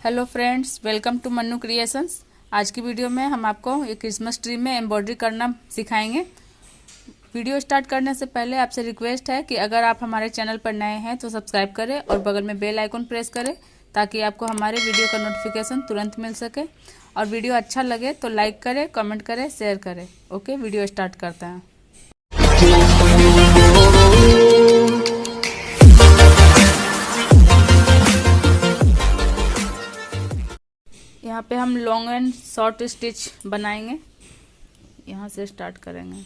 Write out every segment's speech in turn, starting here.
Hello friends, welcome to Mannu creations. आज की video में हम आपको एक क्रिसमस ट्री में एम्ब्रॉयडरी करना सिखाएंगे। वीडियो स्टार्ट करने से पहले आपसे रिक्वेस्ट है कि अगर आप हमारे चैनल पर नए हैं तो सब्सक्राइब करें और बगल में बेल आइकन प्रेस करें ताकि आपको हमारे वीडियो का नोटिफिकेशन तुरंत मिल सके। और वीडियो अच्छा लगे तो लाइक करें, कमेंट करें, शेयर करें। ओके, वीडियो स्टार्ट करते हैं। यहाँ पे हम लॉन्ग एंड शॉर्ट स्टिच बनाएंगे। यहाँ से स्टार्ट करेंगे।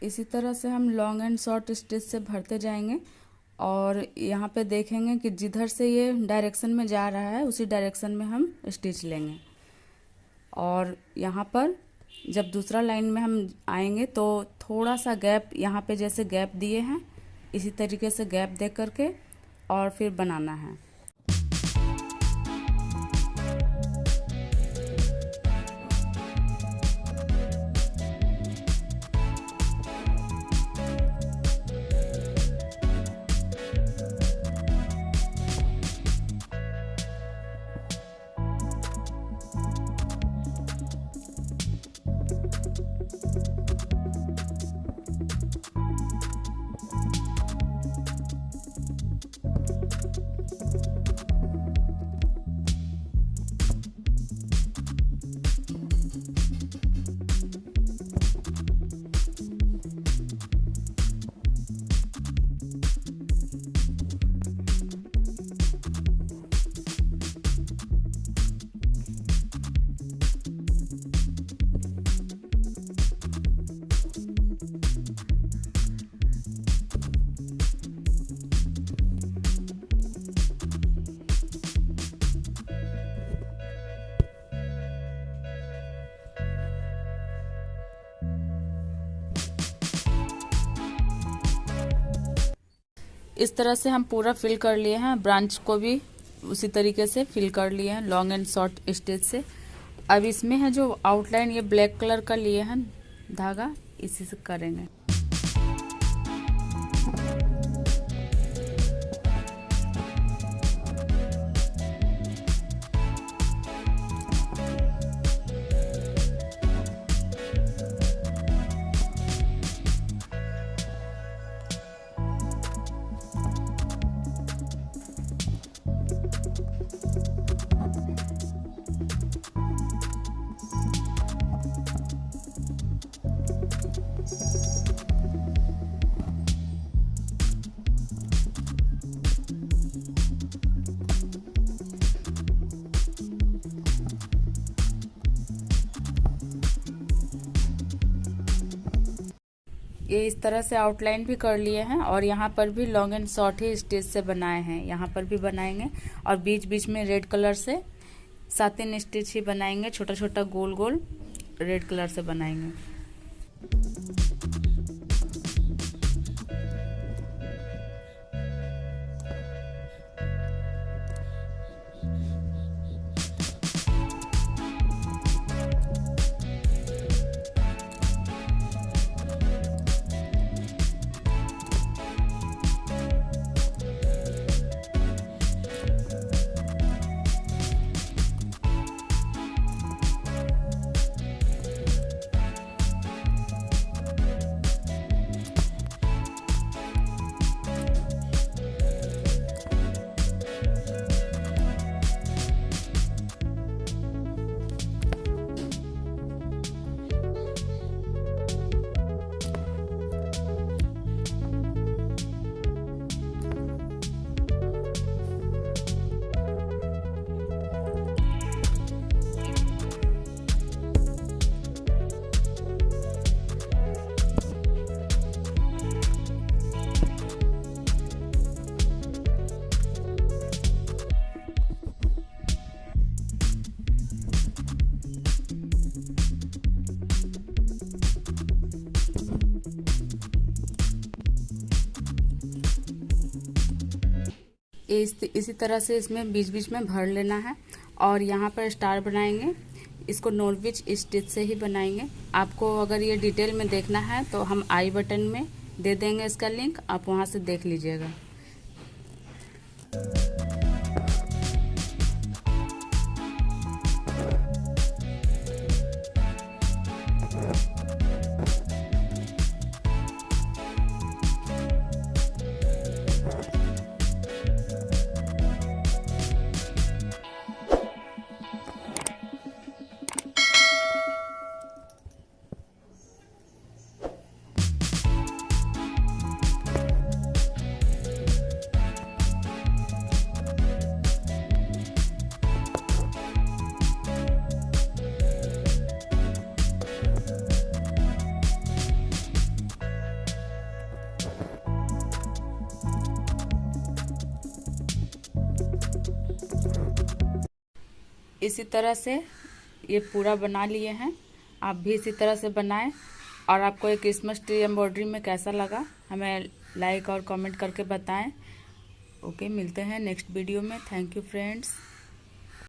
इसी तरह से हम लॉन्ग एंड शॉर्ट स्टिच से भरते जाएंगे और यहाँ पे देखेंगे कि जिधर से ये डायरेक्शन में जा रहा है उसी डायरेक्शन में हम स्टिच लेंगे। और यहाँ पर जब दूसरा लाइन में हम आएंगे तो थोड़ा सा गैप, यहाँ पे जैसे गैप दिए हैं इसी तरीके से गैप दे करके और फिर बनाना है। इस तरह से हम पूरा फिल कर लिए हैं, ब्रांच को भी उसी तरीके से फिल कर लिए हैं लॉन्ग एंड शॉर्ट स्टिच से। अब इसमें है जो आउटलाइन ये ब्लैक कलर का लिए हैं धागा, इसी से करेंगे। ये इस तरह से आउटलाइन भी कर लिए हैं और यहाँ पर भी long and short he stitch से बनाए हैं, यहाँ पर भी बनाएंगे। और बीच बीच में रेड कलर से सातिन स्टिच ही बनाएंगे, छोटा छोटा गोल गोल रेड कलर से बनाएंगे। इसी तरह से इसमें बीच बीच में भर लेना है और यहाँ पर स्टार बनाएंगे। इसको नॉर्विच स्टिच से ही बनाएंगे। आपको अगर ये डिटेल में देखना है तो हम आई बटन में दे देंगे इसका लिंक, आप वहाँ से देख लीजिएगा। इसी तरह से ये पूरा बना लिए हैं। आप भी इसी तरह से बनाएं। और आपको ये क्रिसमस ट्री एम्ब्रॉयडरी में कैसा लगा हमें लाइक और कमेंट करके बताएं। ओके, मिलते हैं नेक्स्ट वीडियो में। Thank you friends.